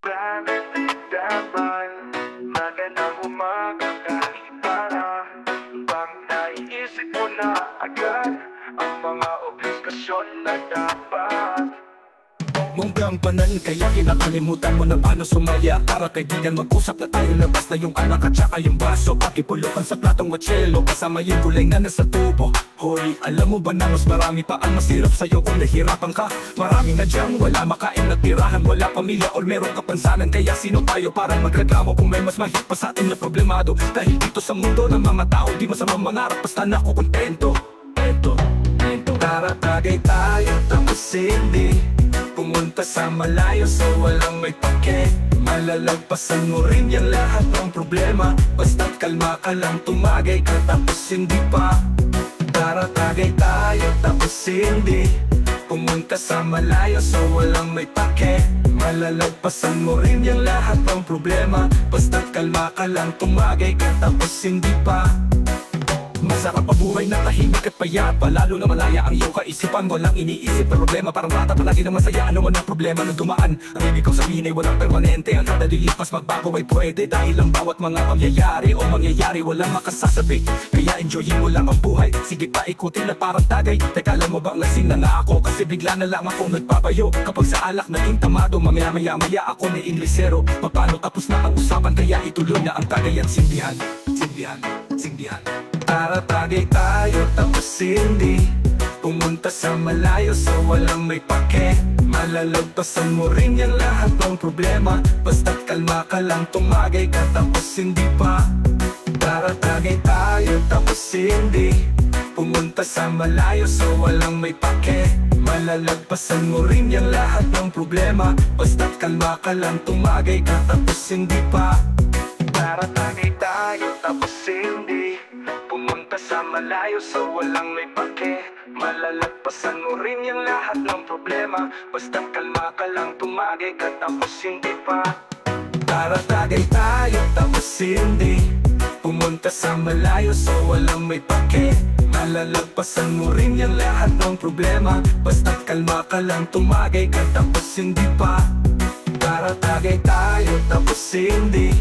Daman, magandang umaga kahit para bang naiisip mo na agad ang mga obligasyon na dapat mong gampanan, kaya kinakalimutan mo na paano sumaya. Para kaibigan mag-usap na tayo, labas na yung anak at saka yung baso. Pakipulukan sa platong watselo, kasama yung gulay na nasa tubo. Hoy, alam mo ba na mas marami pa ang masirap sa'yo kung nahihirapan ka? Maraming na dyan, wala makain na tirahan, wala pamilya or meron kapansanan. Kaya sino tayo para magreklamo kung may mas mahirap pa sa atin na problemado? Dahil dito sa mundo ng mga tao, di masamang mangarap, basta nakukontento. Tara tagay tayo, tapos hindi pumunta sa malayo so walang may pake. Malalagpasan mo rin yung lahat ng problema, basta't kalma ka lang, tumagay ka tapos hindi pa. Tara tagay tayo, tapos hindi pumunta sa malayo so walang may pake. Malalagpasan mo rin yung lahat ng problema, basta't kalma ka lang, tumagay ka tapos hindi pa. Masarap ang buhay na tahimik at payapa, lalo na malaya ang iyong kaisipan. Walang iniisip na problema, parang bata palagi na masaya. Ano man ang problema na dumaan, ang ibig kong sabihin ay walang permanente. Ang kada lilipas magbago ay pwede, dahil ang bawat mga pangyayari o mangyayari walang makasasabi. Kaya enjoyin mo lang ang buhay, sige pa ikutin na parang tagay. Teka lang mo bang lasing na nga ako, kasi bigla na lang ako nagpapayo. Kapag sa alak naging tamado, mamaya-maya ako na Inglesero. Paano tapos na ang usapan, kaya ituloy na ang tagay at sindihan. Tara tagay tayo, tapos hindi pumunta sa malayo so walang may pake. Malalagpasan mo rin yung lahat ng problema, basta't kalma ka lang, tumagay ka tapos hindi pa. Tara tagay tayo, tapos hindi pumunta sa malayo so walang may pake. Malalagpasan mo rin yung lahat ng problema, basta't kalma ka lang, tumagay ka tapos hindi pa. Tara tagay tayo, tapos hindi pumunta sa malayo so walang may pake. Malalagpasan mo rin yung lahat ng problema, basta't kalma ka lang, tumagay ka tapos hindi pa. Tara tagay tayo, tapos hindi pumunta sa malayo so walang may pake. Malalagpasan mo rin yung lahat ng problema, basta't kalma ka lang, tumagay ka tapos hindi pa. Tara tagay tayo, tapos hindi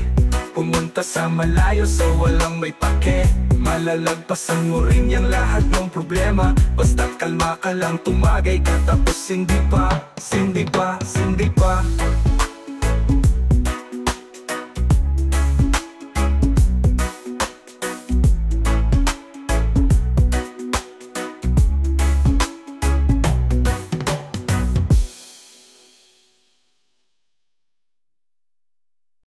pumunta sa malayo so walang may pake. Malalagpasan mo rin yung lahat ng problema, basta't kalma ka lang, tumagay ka tapos hindi pa.